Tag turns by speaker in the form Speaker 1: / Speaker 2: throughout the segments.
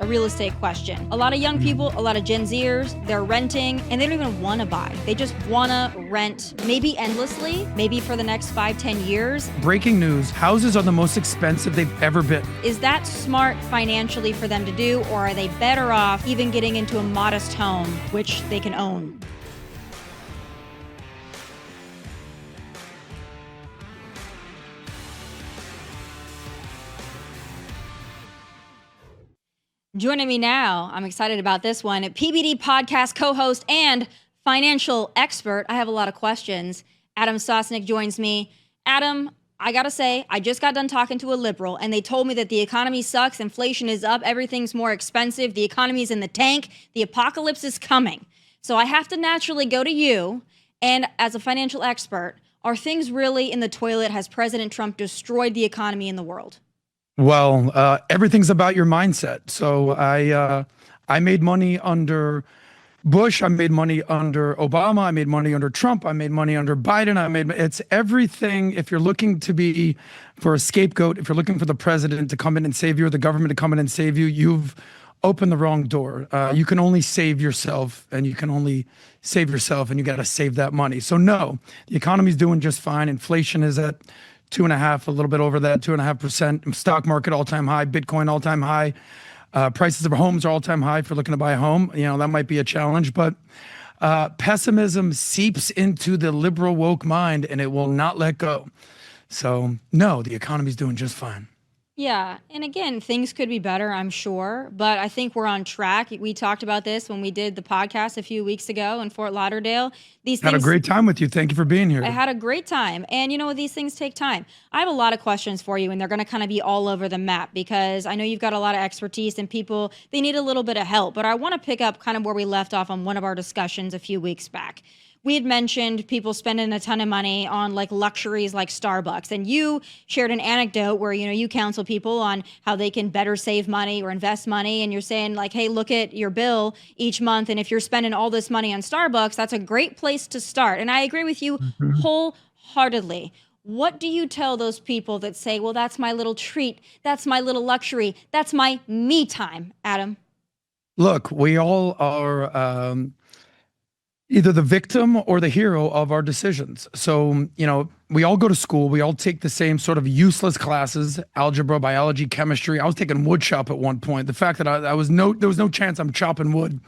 Speaker 1: real estate question. A lot of young people, a lot of Gen Zers, they're renting and they don't even want to buy. They just want to rent, maybe endlessly, maybe for the next 5-10 years.
Speaker 2: Breaking news, houses are the most expensive they've ever been.
Speaker 1: Is that smart financially for them to do, or are they better off even getting into a modest home, which they can own? Joining me now, I'm excited about this one, PBD Podcast co-host and financial expert. I have a lot of questions. Adam Sosnick joins me. Adam, I gotta say, I just got done talking to a liberal and they told me that the economy sucks, inflation is up, everything's more expensive, the economy's in the tank, the apocalypse is coming. So I have to naturally go to you, and as a financial expert, are things really in the toilet? Has President Trump destroyed the economy in the world?
Speaker 2: Well, everything's about your mindset. So I made money under Bush. I made money under Obama. I made money under Trump. I made money under Biden. It's everything. If you're looking to be for a scapegoat, if you're looking for the president to come in and save you, or the government to come in and save you, you've opened the wrong door. You can only save yourself, and you can only save yourself, and you got to save that money. So no, the economy's doing just fine. Inflation is at 2.5%, a little bit over that, 2.5%. Stock market all-time high, Bitcoin all-time high. Prices of homes are all-time high. If you're looking to buy a home, that might be a challenge. But pessimism seeps into the liberal woke mind, and it will not let go. So no, the economy's doing just fine.
Speaker 1: Yeah, and again, things could be better, I'm sure, but I think we're on track. We talked about this when we did the podcast a few weeks ago in Fort Lauderdale.
Speaker 2: Had a great time with you. Thank you for being here.
Speaker 1: I had a great time. And these things take time. I have a lot of questions for you, and they're going to kind of be all over the map because I know you've got a lot of expertise and people, they need a little bit of help. But I want to pick up kind of where we left off on one of our discussions a few weeks back. We had mentioned people spending a ton of money on like luxuries like Starbucks. And you shared an anecdote where, you counsel people on how they can better save money or invest money. And you're saying like, hey, look at your bill each month. And if you're spending all this money on Starbucks, that's a great place to start. And I agree with you wholeheartedly. What do you tell those people that say, well, that's my little treat, that's my little luxury, that's my me time, Adam?
Speaker 2: Look, we all are either the victim or the hero of our decisions. So, we all go to school. We all take the same sort of useless classes, algebra, biology, chemistry. I was taking wood shop at one point. The fact that there was no chance I'm chopping wood,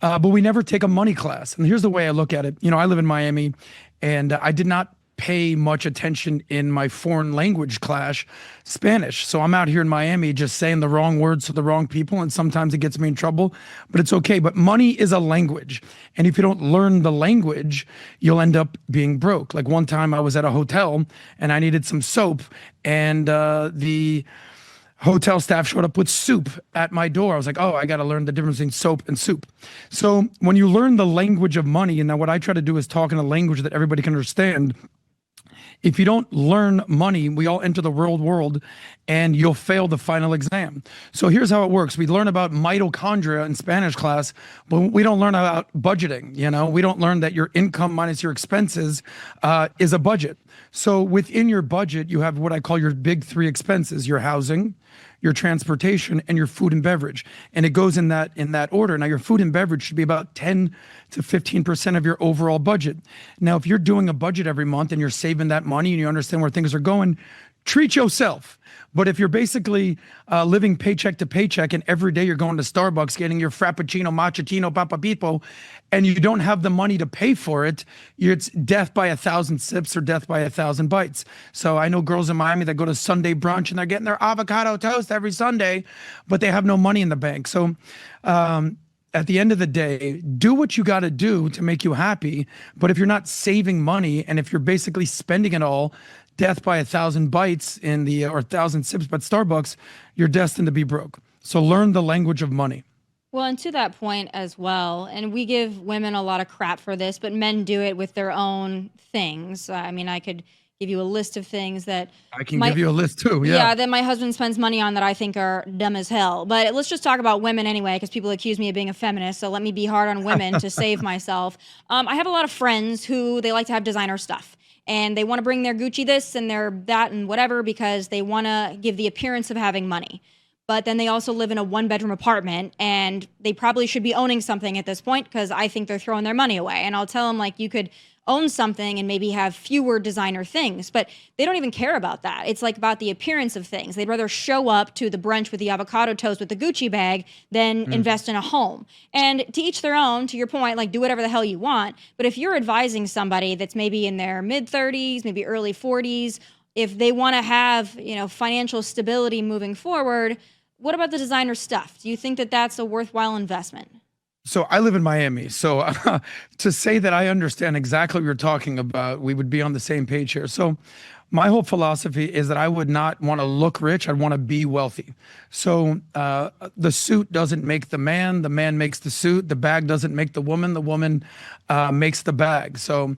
Speaker 2: but we never take a money class. And here's the way I look at it. I live in Miami, and I did not pay much attention in my foreign language class, Spanish. So I'm out here in Miami just saying the wrong words to the wrong people, and sometimes it gets me in trouble, but it's okay. But money is a language, and if you don't learn the language, you'll end up being broke. Like one time I was at a hotel and I needed some soap, and the hotel staff showed up with soup at my door. I was like, oh, I got to learn the difference between soap and soup. So when you learn the language of money, and now what I try to do is talk in a language that everybody can understand. If you don't learn money, we all enter the real world and you'll fail the final exam. So here's how it works. We learn about mitochondria in Spanish class, but we don't learn about budgeting. We don't learn that your income minus your expenses is a budget. So within your budget, you have what I call your big three expenses: your housing, your transportation, and your food and beverage. And it goes in that order. Now, your food and beverage should be about 10 to 15% of your overall budget. Now, if you're doing a budget every month and you're saving that money and you understand where things are going, treat yourself. But if you're basically living paycheck to paycheck and every day you're going to Starbucks getting your Frappuccino, Macchiato, Papapito, and you don't have the money to pay for it, it's death by 1,000 sips or death by 1,000 bites. So I know girls in Miami that go to Sunday brunch and they're getting their avocado toast every Sunday, but they have no money in the bank. So at the end of the day, do what you got to do to make you happy. But if you're not saving money and if you're basically spending it all, death by 1,000 bites or 1,000 sips at Starbucks, you're destined to be broke. So learn the language of money.
Speaker 1: Well, and to that point as well, and we give women a lot of crap for this, but men do it with their own things. I could give you a list of things that
Speaker 2: I can give you a list too. Yeah,
Speaker 1: that my husband spends money on that I think are dumb as hell. But let's just talk about women anyway, because people accuse me of being a feminist. So let me be hard on women to save myself. I have a lot of friends who they like to have designer stuff. And they want to bring their Gucci this and their that and whatever because they want to give the appearance of having money. but then they also live in a 1-bedroom apartment, and they probably should be owning something at this point because I think they're throwing their money away. And I'll tell them, like, you could own something and maybe have fewer designer things, but they don't even care about that. It's like about the appearance of things. They'd rather show up to the brunch with the avocado toast with the Gucci bag than invest in a home. And to each their own, to your point, like, do whatever the hell you want. But if you're advising somebody that's maybe in their mid 30s, maybe early 40s, if they want to have, financial stability moving forward, what about the designer stuff? Do you think that that's a worthwhile investment?
Speaker 2: So I live in Miami. So to say that I understand exactly what you're talking about, we would be on the same page here. So my whole philosophy is that I would not want to look rich. I'd want to be wealthy. So the suit doesn't make the man makes the suit. The bag doesn't make the woman makes the bag. So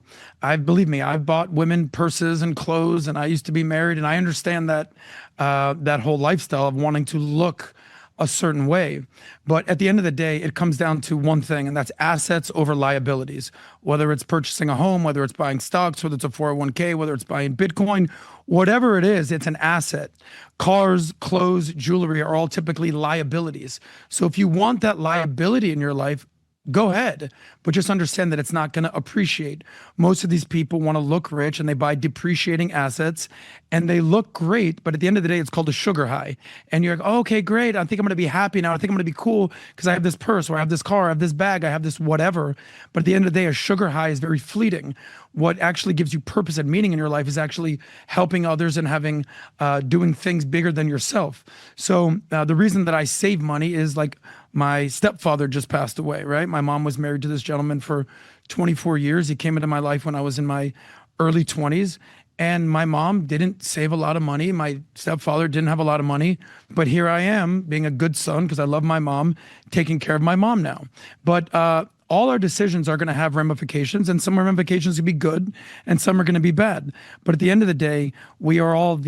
Speaker 2: believe me, I've bought women purses and clothes, and I used to be married, and I understand that that whole lifestyle of wanting to look a certain way. But at the end of the day, it comes down to one thing, and that's assets over liabilities. Whether it's purchasing a home, whether it's buying stocks, whether it's a 401k, whether it's buying Bitcoin, whatever it is, it's an asset. Cars, clothes, jewelry are all typically liabilities. So if you want that liability in your life, go ahead, but just understand that it's not going to appreciate. Most of these people want to look rich, and they buy depreciating assets, and they look great, but at the end of the day, it's called a sugar high. And you're like, oh, okay, great. I think I'm going to be happy now. I think I'm going to be cool because I have this purse, or I have this car, I have this bag, I have this whatever. But at the end of the day, a sugar high is very fleeting. What actually gives you purpose and meaning in your life is actually helping others and having doing things bigger than yourself. So the reason that I save money is, like, my stepfather just passed away, right? My mom was married to this gentleman for 24 years. He came into my life when I was in my early 20s, and my mom didn't save a lot of money. My stepfather didn't have a lot of money, but here I am being a good son because I love my mom, taking care of my mom now. But all our decisions are going to have ramifications, and some ramifications can be good and some are going to be bad. But at the end of the day, we are all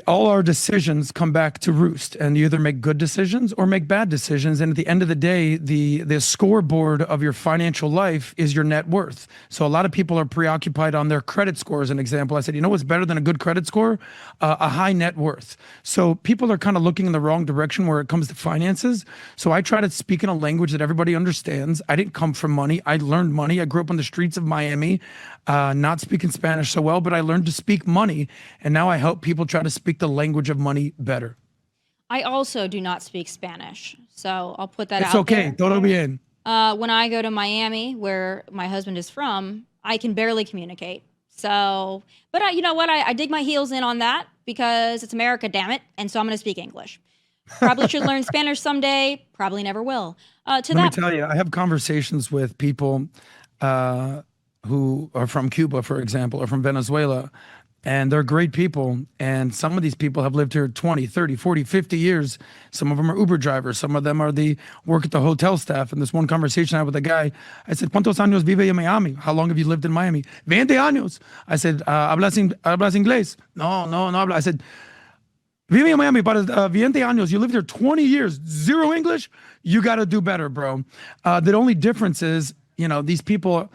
Speaker 2: all our decisions come back to roost, and you either make good decisions or make bad decisions. And at the end of the day, the scoreboard of your financial life is your net worth. So a lot of people are preoccupied on their credit score. As an example, I said, you know what's better than a good credit score? A high net worth. So people are kind of looking in the wrong direction where it comes to finances. So I try to speak in a language that everybody understands. I didn't come from money. I learned money. I grew up on the streets of Miami, not speaking Spanish so well, but I learned to speak money. And now I help people try to speak the language of money better.
Speaker 1: I also do not speak Spanish, so I'll put that out
Speaker 2: there. It's okay. Todo bien.
Speaker 1: When I go to Miami, where my husband is from, I can barely communicate. So, but you know what? I dig my heels in on that because it's America, damn it. And so I'm going to speak English. Probably should learn Spanish someday. Probably never will.
Speaker 2: Let me tell you, I have conversations with people who are from Cuba, for example, or from Venezuela. And they're great people. And some of these people have lived here 20, 30, 40, 50 years. Some of them are Uber drivers. Some of them work at the hotel staff. And this one conversation I had with a guy, I said, ¿Cuántos años vive en Miami? How long have you lived in Miami? 20 años. I said, ¿Hablas inglés? No habla. I said, vive en Miami para 20 años. You lived here 20 years. Zero English? You got to do better, bro. The only difference is, these people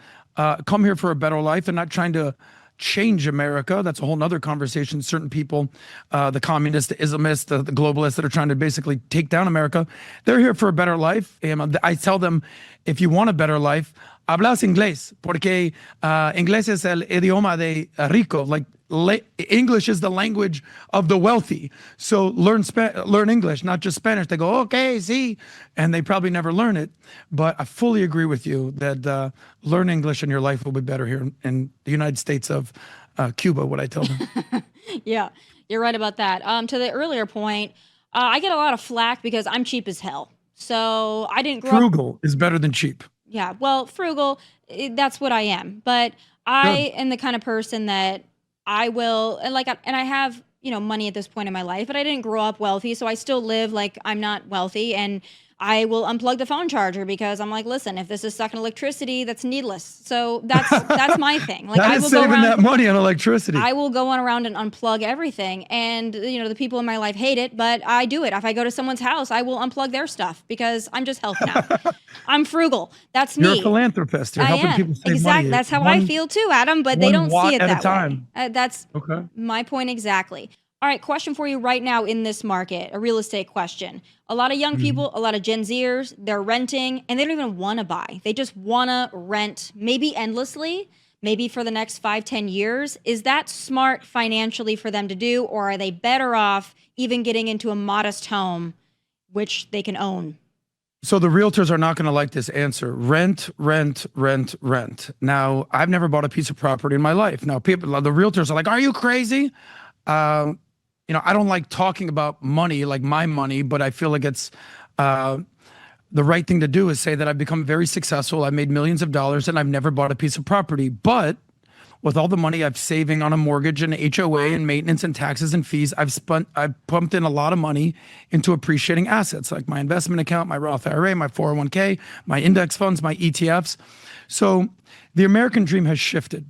Speaker 2: come here for a better life. They're not trying to change America. That's a whole nother conversation. Certain people, the communists, the Islamists, the globalists that are trying to basically take down America, they're here for a better life. And I tell them, if you want a better life, hablas inglés, porque inglés es el idioma de rico. Like English is the language of the wealthy. So learn English, not just Spanish. They go, okay, sí. And they probably never learn it. But I fully agree with you that learn English and your life will be better here in the United States of Cuba, what I tell them.
Speaker 1: Yeah, you're right about that. To the earlier point, I get a lot of flack because I'm cheap as hell. So I didn't grow up.
Speaker 2: Frugal is better than cheap.
Speaker 1: Yeah, well, frugal, that's what I am. But I am the kind of person that I will, and I have, money at this point in my life, but I didn't grow up wealthy. So I still live like I'm not wealthy. And I will unplug the phone charger because I'm like, listen, if this is sucking electricity, that's needless. So that's my thing. Like
Speaker 2: I will saving that money on electricity.
Speaker 1: I will go on around and unplug everything. And, the people in my life hate it, but I do it. If I go to someone's house, I will unplug their stuff because I'm just helping out. I'm frugal. That's me.
Speaker 2: You're a philanthropist. You're helping people save money.
Speaker 1: Exactly. That's how I feel too, Adam, but they don't see it that way.
Speaker 2: At a time.
Speaker 1: That's my point exactly. All right, question for you right now in this market, a real estate question. A lot of young people, a lot of Gen Zers, they're renting and they don't even want to buy. They just want to rent, maybe endlessly, maybe for the next 5, 10 years. Is that smart financially for them to do, or are they better off even getting into a modest home, which they can own?
Speaker 2: So the realtors are not going to like this answer. Rent, rent, rent, rent. Now, I've never bought a piece of property in my life. Now, the realtors are like, "Are you crazy?" I don't like talking about money, like my money, but I feel like it's the right thing to do is say that I've become very successful. I've made millions of dollars and I've never bought a piece of property. But with all the money I've saving on a mortgage and HOA and maintenance and taxes and fees, I've pumped in a lot of money into appreciating assets like my investment account, my Roth IRA, my 401k, my index funds, my ETFs. So the American dream has shifted.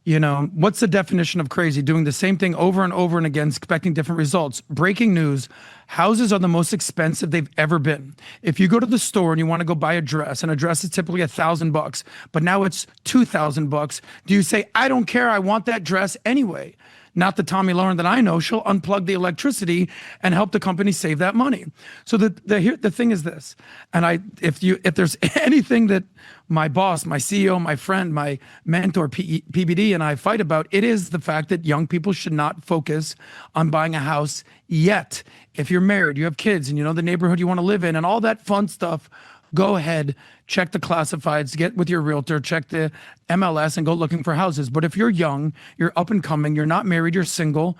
Speaker 2: What's the definition of crazy? Doing the same thing over and over and again, expecting different results. Breaking news, houses are the most expensive they've ever been. If you go to the store and you want to go buy a dress, and a dress is typically $1,000, but now it's $2,000, do you say, "I don't care, I want that dress anyway"? Not the Tomi Lahren that I know. She'll unplug the electricity and help the company save that money. So the thing is this, and if there's anything that my boss, my CEO, my friend, my mentor, PBD, and I fight about, it is the fact that young people should not focus on buying a house yet. If you're married, you have kids, and you know the neighborhood you want to live in, and all that fun stuff, go ahead, check the classifieds, get with your realtor, check the MLS, and go looking for houses. But if you're young, you're up and coming, you're not married, you're single,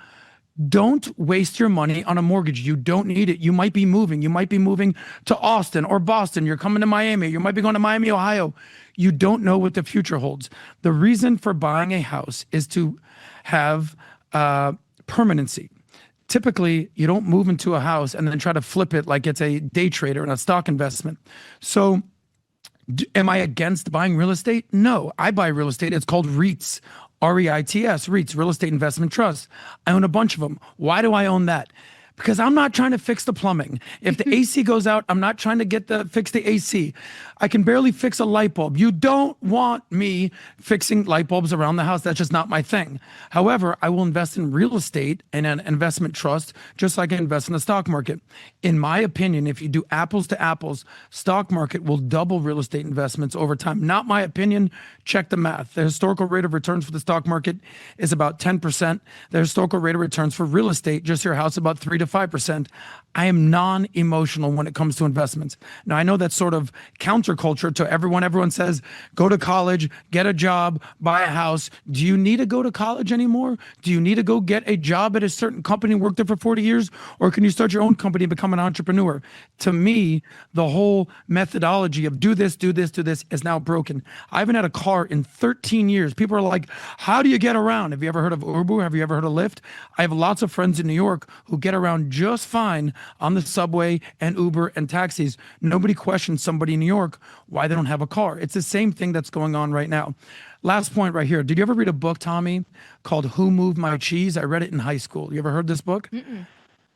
Speaker 2: don't waste your money on a mortgage. You don't need it. You might be moving. You might be moving to Austin or Boston. You're coming to Miami. You might be going to Miami, Ohio. You don't know what the future holds. The reason for buying a house is to have permanency. Typically, you don't move into a house and then try to flip it like it's a day trader and a stock investment. So am I against buying real estate? No, I buy real estate. It's called REITs, REITs, REITs, Real Estate Investment Trust. I own a bunch of them. Why do I own that? Because I'm not trying to fix the plumbing. If the AC goes out, I'm not trying to fix the AC. I can barely fix a light bulb. You don't want me fixing light bulbs around the house. That's just not my thing. However, I will invest in real estate and an investment trust, just like I invest in the stock market. In my opinion, if you do apples to apples, stock market will double real estate investments over time. Not my opinion. Check the math. The historical rate of returns for the stock market is about 10%. The historical rate of returns for real estate, just your house, about 3 to 5%. I am non-emotional when it comes to investments. Now, I know that's sort of counterculture to everyone. Everyone says, go to college, get a job, buy a house. Do you need to go to college anymore? Do you need to go get a job at a certain company and work there for 40 years? Or can you start your own company and become an entrepreneur? To me, the whole methodology of do this, do this, do this is now broken. I haven't had a car in 13 years. People are like, how do you get around? Have you ever heard of Uber? Have you ever heard of Lyft? I have lots of friends in New York who get around just fine on the subway and Uber and taxis. Nobody questions somebody in New York why they don't have a car. It's the same thing that's going on right now. Last point right here. Did you ever read a book, Tomi, called Who Moved My Cheese? I read it in high school. You ever heard this book? Mm-mm.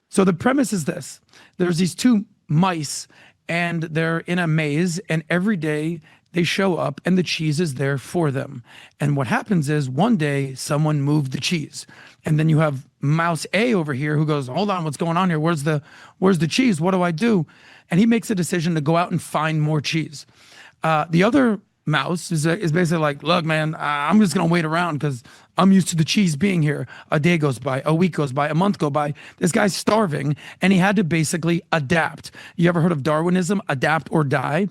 Speaker 2: So the premise is this. There's these two mice and they're in a maze, and every day they show up and the cheese is there for them. And what happens is one day someone moved the cheese. And then you have mouse A over here who goes, hold on, what's going on here? Where's the cheese? What do I do? And he makes a decision to go out and find more cheese. The other mouse is basically like, look, man, I'm just going to wait around because I'm used to the cheese being here. A day goes by, a week goes by, a month goes by. This guy's starving and he had to basically adapt. You ever heard of Darwinism? Adapt or die.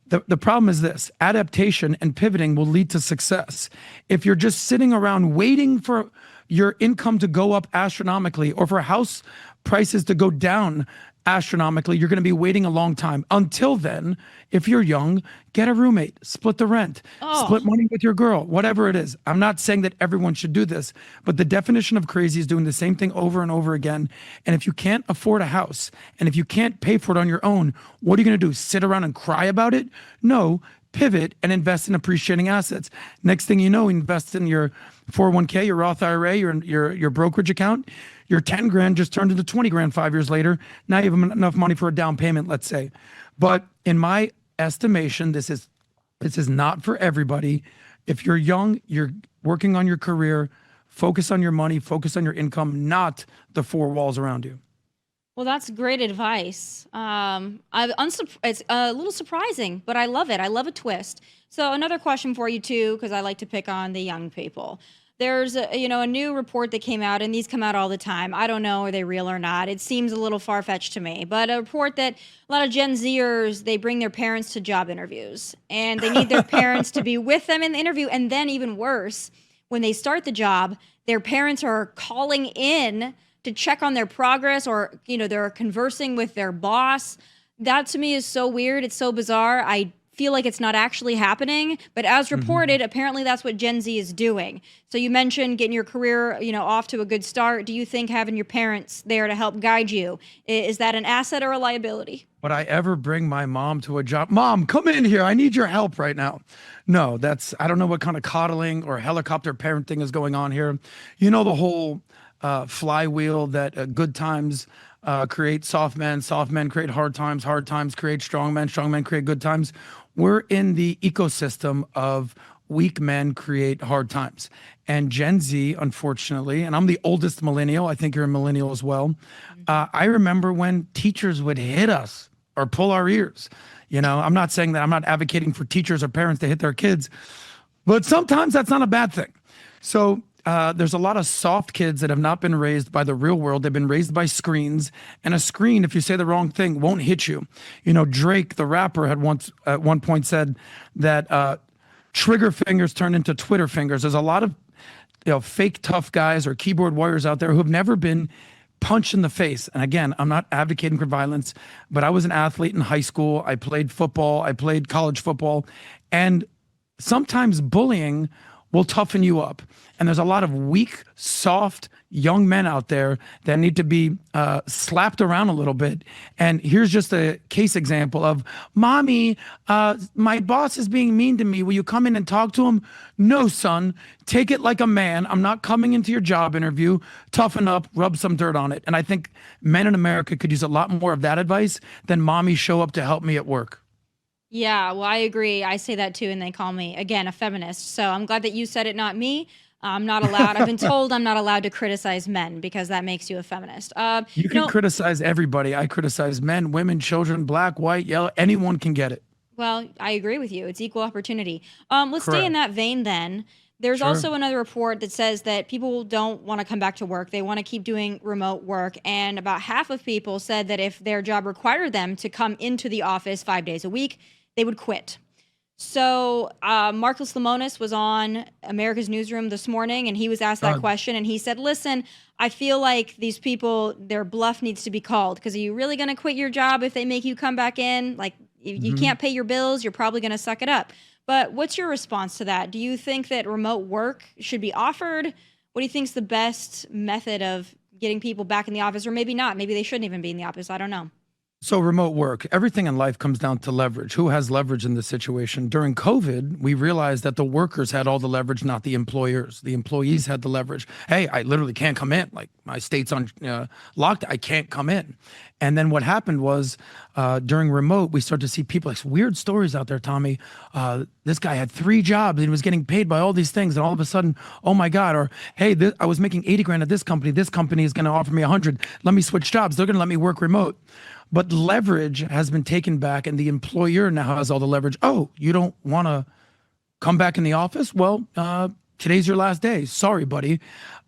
Speaker 2: The problem is this: adaptation and pivoting will lead to success. If you're just sitting around waiting for your income to go up astronomically or for house prices to go down astronomically, you're going to be waiting a long time. Until then, if you're young, get a roommate, split the rent, split money with your girl, whatever it is. I'm not saying that everyone should do this, but the definition of crazy is doing the same thing over and over again. And if you can't afford a house and if you can't pay for it on your own, what are you going to do? Sit around and cry about it? No, pivot and invest in appreciating assets. Next thing you know, invest in your 401k, your Roth IRA, your brokerage account. Your 10 grand just turned into 20 grand 5 years later. Now you have enough money for a down payment, let's say. But in my estimation, this is not for everybody. If you're young, you're working on your career, Focus on your money, focus on your income, not the four walls around you.
Speaker 1: Well, that's great advice. It's a little surprising, but I love it. I love a twist. So another question for you too, because I like to pick on the young people. There's a new report that came out, and these come out all the time. I don't know, are they real or not? It seems a little far-fetched to me, but a report that a lot of Gen Zers, they bring their parents to job interviews, and they need their parents to be with them in the interview, and then even worse, when they start the job, their parents are calling in to check on their progress, or they're conversing with their boss. That to me is so weird. It's so bizarre. I feel like it's not actually happening, but as reported, apparently that's what Gen Z is doing. So you mentioned getting your career, off to a good start. Do you think having your parents there to help guide you, is that an asset or a liability?
Speaker 2: Would I ever bring my mom to a job? Mom, come in here. I need your help right now. No, I don't know what kind of coddling or helicopter parenting is going on here. The whole flywheel that good times create soft men create hard times create strong men create good times. We're in the ecosystem of weak men create hard times. And Gen Z, unfortunately, and I'm the oldest millennial, I think you're a millennial as well. I remember when teachers would hit us or pull our ears. I'm not saying that I'm not advocating for teachers or parents to hit their kids, but sometimes that's not a bad thing. So there's a lot of soft kids that have not been raised by the real world. They've been raised by screens, and a screen, if you say the wrong thing, won't hit you. Drake, the rapper, had once at one point said that trigger fingers turn into Twitter fingers. There's a lot of fake tough guys or keyboard warriors out there who have never been punched in the face. And again, I'm not advocating for violence, but I was an athlete in high school. I played football. I played college football. And sometimes bullying will toughen you up. And there's a lot of weak, soft, young men out there that need to be slapped around a little bit. And here's just a case example of, Mommy, my boss is being mean to me. Will you come in and talk to him? No, son, take it like a man. I'm not coming into your job interview. Toughen up, rub some dirt on it. And I think men in America could use a lot more of that advice than, Mommy, show up to help me at work.
Speaker 1: Yeah, well, I agree. I say that too, and they call me, again, a feminist. So I'm glad that you said it, not me. I'm not allowed. I've been told I'm not allowed to criticize men because that makes you a feminist.
Speaker 2: You can criticize everybody. I criticize men, women, children, black, white, yellow. Anyone can get it.
Speaker 1: Well, I agree with you. It's equal opportunity. Let's stay in that vein then. There's also another report that says that people don't want to come back to work. They want to keep doing remote work. And about half of people said that if their job required them to come into the office 5 days a week, they would quit. So Marcus Lemonis was on America's Newsroom this morning, and he was asked that question, and he said, listen, I feel like these people, their bluff needs to be called, because are you really going to quit your job if they make you come back in? Like, if you can't pay your bills, you're probably going to suck it up. But what's your response to that? Do you think that remote work should be offered? What do you think is the best method of getting people back in the office? Or maybe not. Maybe they shouldn't even be in the office. I don't know.
Speaker 2: So remote work, everything in life comes down to leverage. Who has leverage in this situation? During COVID, we realized that the workers had all the leverage, not the employers. The employees had the leverage. Hey, I literally can't come in. Like, my state's on locked. I can't come in. And then what happened was during remote, we started to see people, like weird stories out there, Tommy. This guy had 3 jobs and he was getting paid by all these things. And all of a sudden, oh my God, or hey, I was making 80 grand at this company. This company is going to offer me 100. Let me switch jobs. They're going to let me work remote. But leverage has been taken back, and the employer now has all the leverage. Oh, you don't want to come back in the office? Well, today's your last day. Sorry, buddy.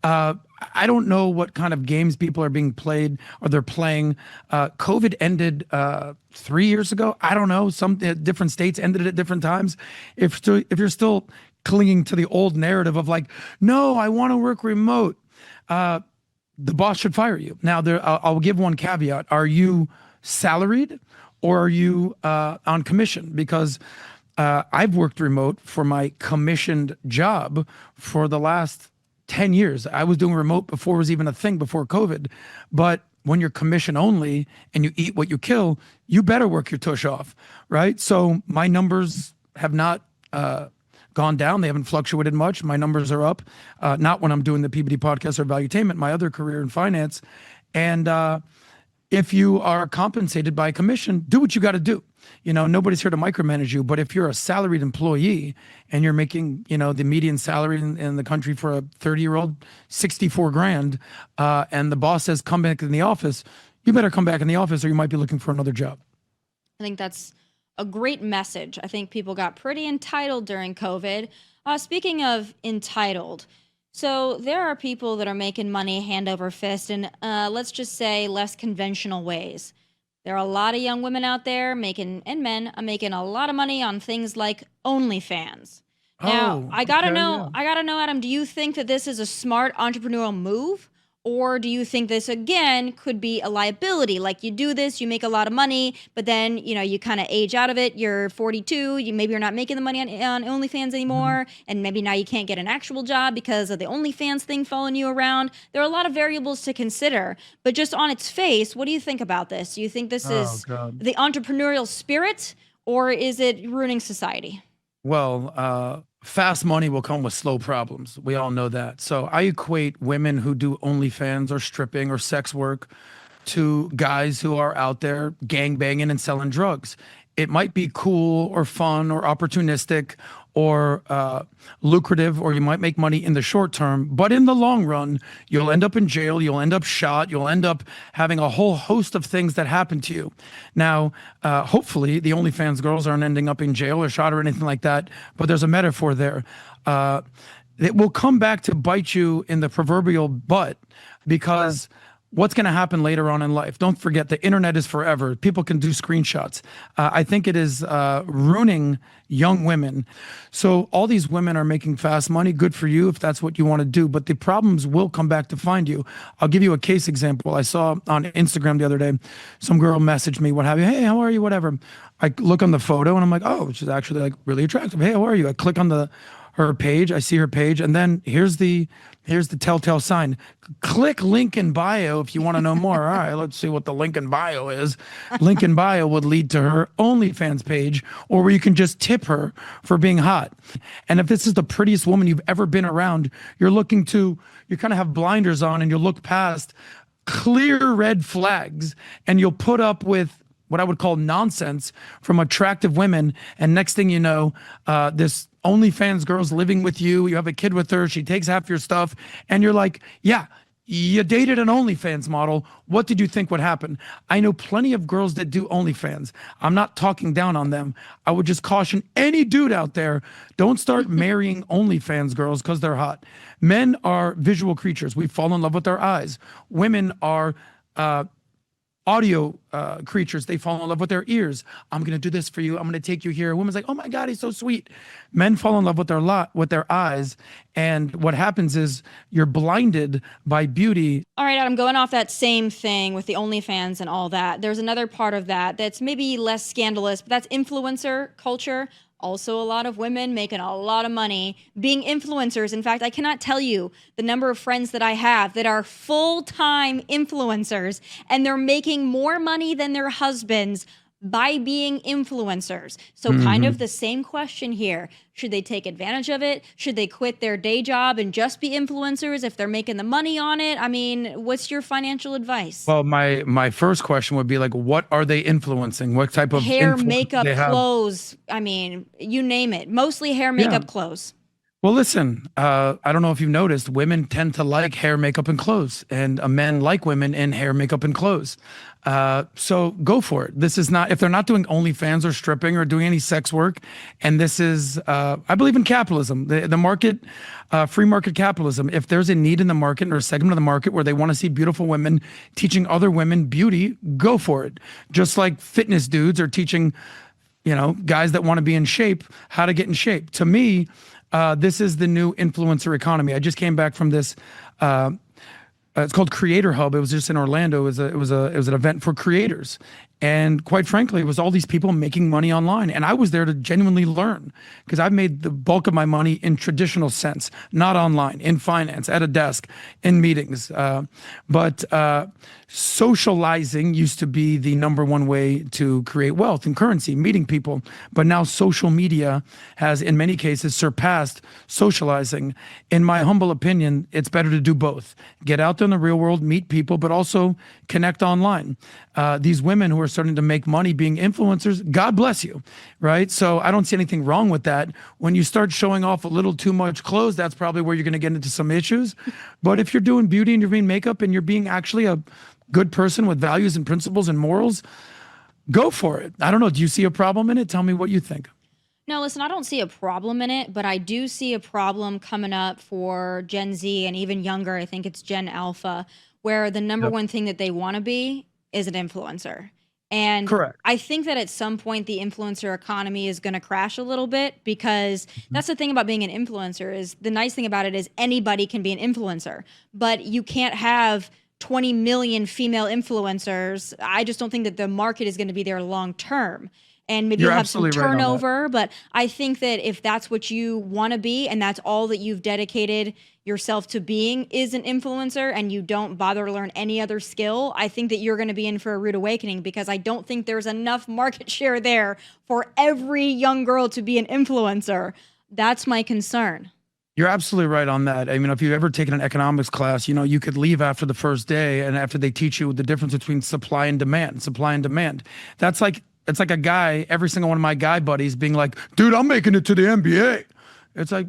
Speaker 2: I don't know what kind of games people are being played or they're playing. COVID ended 3 years ago. I don't know. Some different states ended it at different times. If you're still clinging to the old narrative of like, no, I want to work remote, the boss should fire you. Now, I'll give one caveat. Are you salaried or are you on commission? Because I've worked remote for my commissioned job for the last 10 years. I was doing remote before it was even a thing, before COVID. But when you're commission only and you eat what you kill, you better work your tush off, right? So my numbers have not gone down. They haven't fluctuated much. My numbers are up. Not when I'm doing the PBD podcast or Valuetainment, my other career in finance. And If you are compensated by commission, do what you got to do. Nobody's here to micromanage you, but if you're a salaried employee and you're making, the median salary in the country for a 30-year-old, 64 grand, and the boss says, come back in the office, you better come back in the office or you might be looking for another job.
Speaker 1: I think that's a great message. I think people got pretty entitled during COVID. Speaking of entitled, so there are people that are making money hand over fist in, let's just say, less conventional ways. There are a lot of young women out there and men are making a lot of money on things like OnlyFans. Now, I gotta know, Adam, do you think that this is a smart entrepreneurial move? Or do you think this, again, could be a liability? Like you do this, you make a lot of money, but then, you kind of age out of it. You're 42, maybe you're not making the money on OnlyFans anymore, and maybe now you can't get an actual job because of the OnlyFans thing following you around. There are a lot of variables to consider, but just on its face, what do you think about this? Do you think this is the entrepreneurial spirit, or is it ruining society?
Speaker 2: Well, fast money will come with slow problems. We all know that. So I equate women who do OnlyFans or stripping or sex work to guys who are out there gangbanging and selling drugs. It might be cool or fun or opportunistic or lucrative, or you might make money in the short term, but in the long run, you'll end up in jail, you'll end up shot, you'll end up having a whole host of things that happen to you. Now, hopefully the OnlyFans girls aren't ending up in jail or shot or anything like that, but there's a metaphor there. It will come back to bite you in the proverbial butt, because what's going to happen later on in life? Don't forget, the internet is forever. People can do screenshots. I think it is ruining young women. So all these women are making fast money. Good for you if that's what you want to do. But the problems will come back to find you. I'll give you a case example. I saw on Instagram the other day, some girl messaged me, what have you? Hey, how are you? Whatever. I look on the photo and I'm like, oh, she's actually like really attractive. Hey, how are you? I click on her page. I see her page. And then here's the telltale sign. Click link in bio if you want to know more. All right, let's see what the link in bio is. Link in bio would lead to her OnlyFans page, or where you can just tip her for being hot. And if this is the prettiest woman you've ever been around, you kind of have blinders on and you'll look past clear red flags and you'll put up with what I would call nonsense from attractive women. And next thing you know, this OnlyFans girl's living with you. You have a kid with her. She takes half your stuff. And you're like, yeah, you dated an OnlyFans model. What did you think would happen? I know plenty of girls that do OnlyFans. I'm not talking down on them. I would just caution any dude out there, don't start marrying OnlyFans girls because they're hot. Men are visual creatures. We fall in love with our eyes. Women are audio creatures. They fall in love with their ears. I'm going to do this for you. I'm going to take you here. A woman's like, oh my God, he's so sweet. Men fall in love with their eyes. And what happens is you're blinded by beauty.
Speaker 1: All right, Adam, going off that same thing with the OnlyFans and all that, there's another part of that that's maybe less scandalous, but that's influencer culture. Also, a lot of women making a lot of money being influencers. In fact, I cannot tell you the number of friends that I have that are full-time influencers, and they're making more money than their husbands by being influencers. So kind of the same question here. Should they take advantage of it? Should they quit their day job and just be influencers if they're making the money on it? I mean, what's your financial advice?
Speaker 2: Well, my first question would be like, what are they influencing? What type of
Speaker 1: hair, makeup, clothes? I mean, you name it. Mostly hair, makeup, clothes.
Speaker 2: Well, listen, I don't know if you've noticed, women tend to like hair, makeup, and clothes, and men like women in hair, makeup, and clothes. So go for it. This is not, if they're not doing OnlyFans or stripping or doing any sex work, and this is, I believe in capitalism, the market, free market capitalism. If there's a need in the market or a segment of the market where they want to see beautiful women teaching other women beauty, go for it. Just like fitness dudes are teaching, guys that want to be in shape, how to get in shape. To me, this is the new influencer economy. I just came back from this. It's called Creator Hub. It was just in Orlando. It was an event for creators, And quite frankly, it was all these people making money online. And I was there to genuinely learn because I've made the bulk of my money in traditional sense, not online, in finance, at a desk, in meetings. But socializing used to be the number one way to create wealth and currency, meeting people. But now social media has, in many cases, surpassed socializing. In my humble opinion, it's better to do both. Get out there in the real world, meet people, but also connect online. These women who are starting to make money being influencers, God bless you, right? So I don't see anything wrong with that. When you start showing off a little too much clothes, that's probably where you're going to get into some issues. But if you're doing beauty and you're doing makeup and you're being actually a good person with values and principles and morals, go for it. I don't know. Do you see a problem in it? Tell me what you think.
Speaker 1: No, listen, I don't see a problem in it, but I do see a problem coming up for Gen Z and even younger. I think it's Gen Alpha, where the number one thing that they want to be is an influencer. And
Speaker 2: Correct.
Speaker 1: I think that at some point the influencer economy is going to crash a little bit, because that's the thing about being an influencer. Is the nice thing about it is anybody can be an influencer, but you can't have 20 million female influencers. I just don't think that the market is going to be there long term. And maybe
Speaker 2: You're
Speaker 1: you'll have some
Speaker 2: absolutely right on that.
Speaker 1: turnover, but I think that if that's what you want to be and that's all that you've dedicated yourself to being is an influencer, and you don't bother to learn any other skill, I think that you're going to be in for a rude awakening, because I don't think there's enough market share there for every young girl to be an influencer. That's my concern.
Speaker 2: You're absolutely right on that. I mean, if you've ever taken an economics class, you could leave after the first day, and after they teach you the difference between supply and demand. It's like a guy, every single one of my guy buddies being like, dude, I'm making it to the NBA. It's like,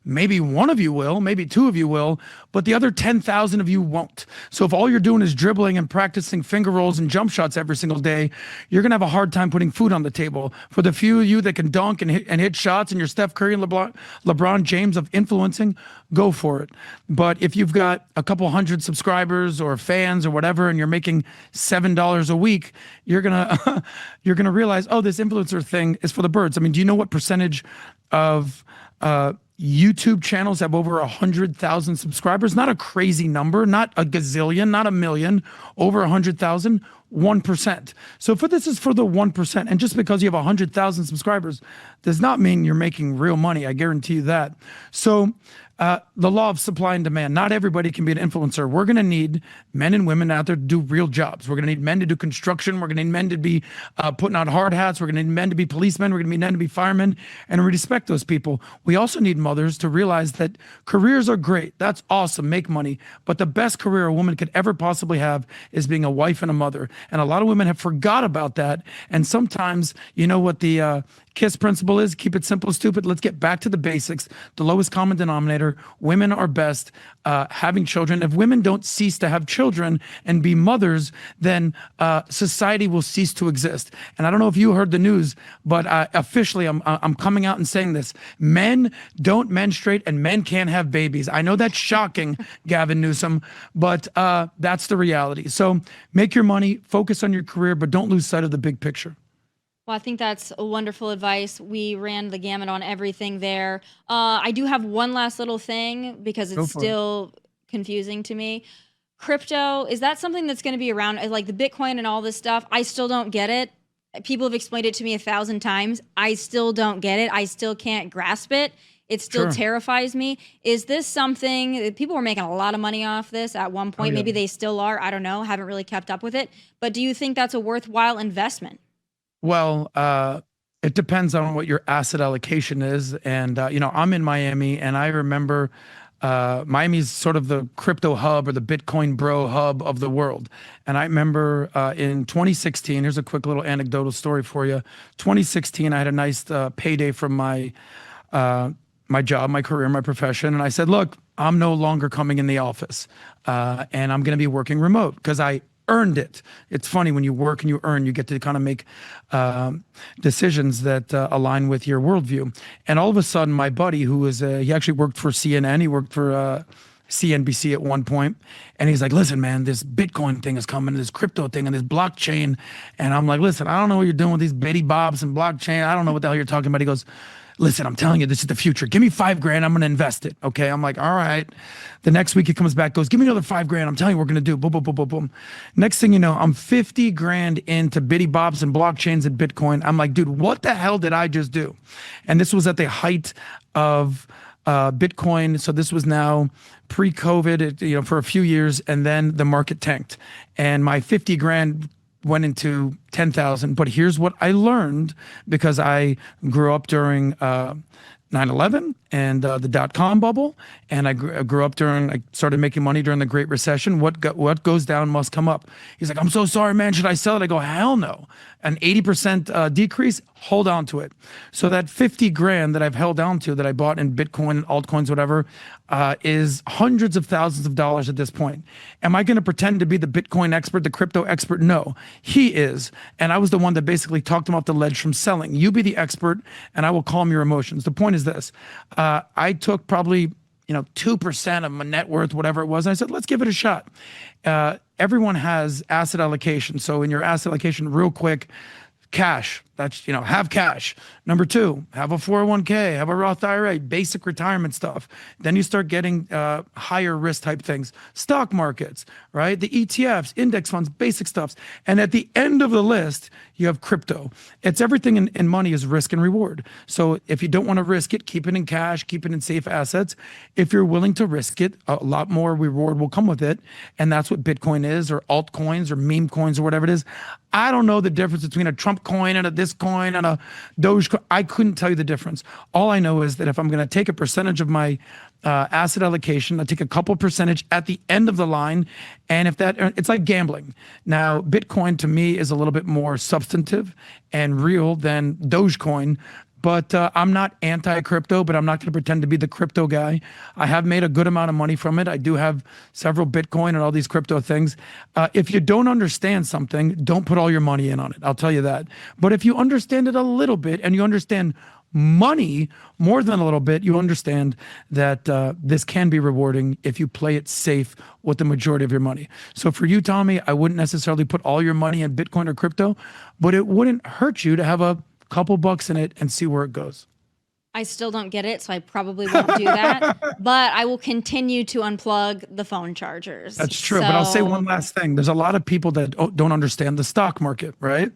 Speaker 2: maybe one of you will, maybe two of you will, but the other 10,000 of you won't. So if all you're doing is dribbling and practicing finger rolls and jump shots every single day, you're going to have a hard time putting food on the table. For the few of you that can dunk and hit shots, and you're Steph Curry and LeBron James of influencing, go for it. But if you've got a couple hundred subscribers or fans or whatever, and you're making $7 a week, you're gonna realize, oh, this influencer thing is for the birds. I mean, do you know what percentage of YouTube channels have over 100,000 subscribers? Not a crazy number, not a gazillion, not a million, over 100,000, 1%. So this is for the 1%. And just because you have 100,000 subscribers does not mean you're making real money. I guarantee you that. So the law of supply and demand. Not everybody can be an influencer. We're going to need men and women out there to do real jobs. We're going to need men to do construction. We're going to need men to be putting on hard hats. We're going to need men to be policemen. We're going to need men to be firemen. And we respect those people. We also need mothers to realize that careers are great. That's awesome. Make money. But the best career a woman could ever possibly have is being a wife and a mother. And a lot of women have forgot about that. And sometimes, you know what the KISS principle is? Keep it simple, stupid. Let's get back to the basics. The lowest common denominator. Women are best having children. If women don't cease to have children and be mothers, then society will cease to exist. And I don't know if you heard the news, but officially I'm coming out and saying this. Men don't menstruate and men can't have babies. I know that's shocking, Gavin Newsom, but that's the reality. So make your money, focus on your career, but don't lose sight of the big picture.
Speaker 1: Well, I think that's a wonderful advice. We ran the gamut on everything there. I do have one last little thing, because it's still confusing to me. Crypto, is that something that's going to be around? Like the Bitcoin and all this stuff, I still don't get it. People have explained it to me 1,000 times. I still don't get it. I still can't grasp it. It still terrifies me. Is this something, people were making a lot of money off this at one point. Maybe they still are. I don't know. Haven't really kept up with it. But do you think that's a worthwhile investment?
Speaker 2: Well, it depends on what your asset allocation is. And, I'm in Miami, and I remember Miami's sort of the crypto hub or the Bitcoin bro hub of the world. And I remember in 2016, here's a quick little anecdotal story for you. 2016, I had a nice payday from my job, my career, my profession. And I said, look, I'm no longer coming in the office and I'm going to be working remote because I earned it. It's funny, when you work and you earn, you get to kind of make decisions that align with your worldview. And all of a sudden, my buddy, who was, he actually worked for CNN, he worked for CNBC at one point, and he's like, listen, man, this Bitcoin thing is coming, this crypto thing, and this blockchain. And I'm like, listen, I don't know what you're doing with these Betty Bobs and blockchain. I don't know what the hell you're talking about. He goes, listen, I'm telling you, this is the future. Give me $5,000. I'm going to invest it. Okay. I'm like, all right. The next week he comes back, goes, give me another $5,000. I'm telling you, we're going to do boom, boom, boom, boom, boom. Next thing you know, I'm 50 grand into bitty bobs and blockchains and Bitcoin. I'm like, dude, what the hell did I just do? And this was at the height of Bitcoin. So this was now pre-COVID, for a few years, and then the market tanked, and my 50 grand went into 10,000. But here's what I learned, because I grew up during 9/11 and the dot-com bubble, and I grew up I started making money during the Great Recession. What goes down must come up. He's like, I'm so sorry, man. Should I sell it? I go, hell no. An 80% decrease, hold on to it. So that 50 grand that I've held on to, that I bought in Bitcoin, altcoins, whatever, is hundreds of thousands of dollars at this point. Am I going to pretend to be the Bitcoin expert, the crypto expert? No, he is. And I was the one that basically talked him off the ledge from selling. You be the expert, and I will calm your emotions. The point is this. I took probably 2% of my net worth, whatever it was, and I said, let's give it a shot. Everyone has asset allocation. So in your asset allocation, real quick, cash. That's, have cash. Number 2, have a 401k, have a Roth IRA, basic retirement stuff. Then you start getting higher risk type things. Stock markets, right? The ETFs, index funds, basic stuffs. And at the end of the list, you have crypto. It's everything in money is risk and reward. So if you don't want to risk it, keep it in cash, keep it in safe assets. If you're willing to risk it, a lot more reward will come with it. And that's what Bitcoin is, or altcoins, or meme coins, or whatever it is. I don't know the difference between a Trump coin and a this coin and a Doge coin. I couldn't tell you the difference. All I know is that if I'm going to take a percentage of my asset allocation, I take a couple percentage at the end of the line. And if that, it's like gambling. Now, Bitcoin to me is a little bit more substantive and real than Dogecoin. But I'm not anti-crypto, but I'm not going to pretend to be the crypto guy. I have made a good amount of money from it. I do have several Bitcoin and all these crypto things. If you don't understand something, don't put all your money in on it. I'll tell you that. But if you understand it a little bit, and you understand money more than a little bit, you understand that this can be rewarding if you play it safe with the majority of your money. So for you, Tommy, I wouldn't necessarily put all your money in Bitcoin or crypto, but it wouldn't hurt you to have a couple bucks in it and see where it goes.
Speaker 1: I still don't get it, so I probably won't do that. But I will continue to unplug the phone chargers.
Speaker 2: That's true. But I'll say one last thing. There's a lot of people that don't understand the stock market, right?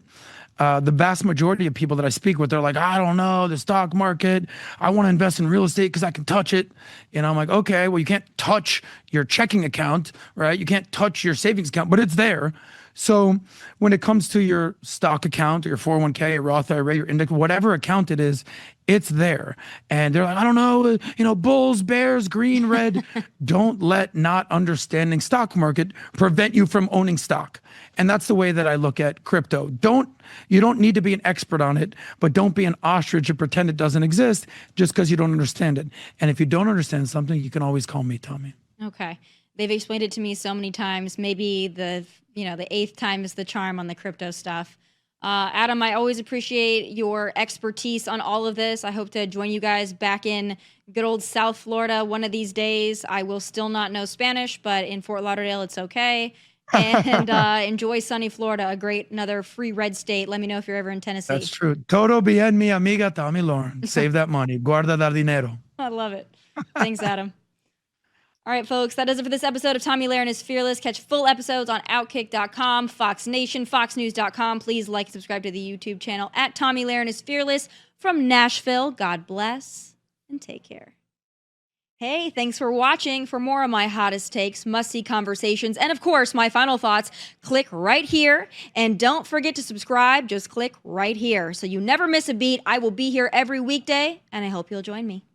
Speaker 2: The vast majority of people that I speak with, they're like, I don't know, the stock market. I want to invest in real estate because I can touch it. I'm like, okay, well, you can't touch your checking account, right? You can't touch your savings account, but it's there. So when it comes to your stock account or your 401k, your Roth IRA, your index, whatever account it is, it's there. And they're like, I don't know, bulls, bears, green, red. Don't let not understanding stock market prevent you from owning stock. And that's the way that I look at crypto. You don't need to be an expert on it, but don't be an ostrich and pretend it doesn't exist just because you don't understand it. And if you don't understand something, you can always call me, Tommy.
Speaker 1: Okay. They've explained it to me so many times. Maybe the 8th time is the charm on the crypto stuff. Adam, I always appreciate your expertise on all of this. I hope to join you guys back in good old South Florida one of these days. I will still not know Spanish, but in Fort Lauderdale, it's okay. And enjoy sunny Florida, another free red state. Let me know if you're ever in Tennessee.
Speaker 2: That's true. Todo bien, mi amiga Tomi Lahren. Save that money. Guarda dar dinero.
Speaker 1: I love it. Thanks, Adam. All right, folks, that does it for this episode of Tomi Lahren is Fearless. Catch full episodes on Outkick.com, Fox Nation, FoxNews.com. Please like and subscribe to the YouTube channel at Tomi Lahren is Fearless. From Nashville, God bless and take care. Hey, thanks for watching. For more of my hottest takes, must-see conversations, and of course, my final thoughts, click right here. And don't forget to subscribe. Just click right here so you never miss a beat. I will be here every weekday, and I hope you'll join me.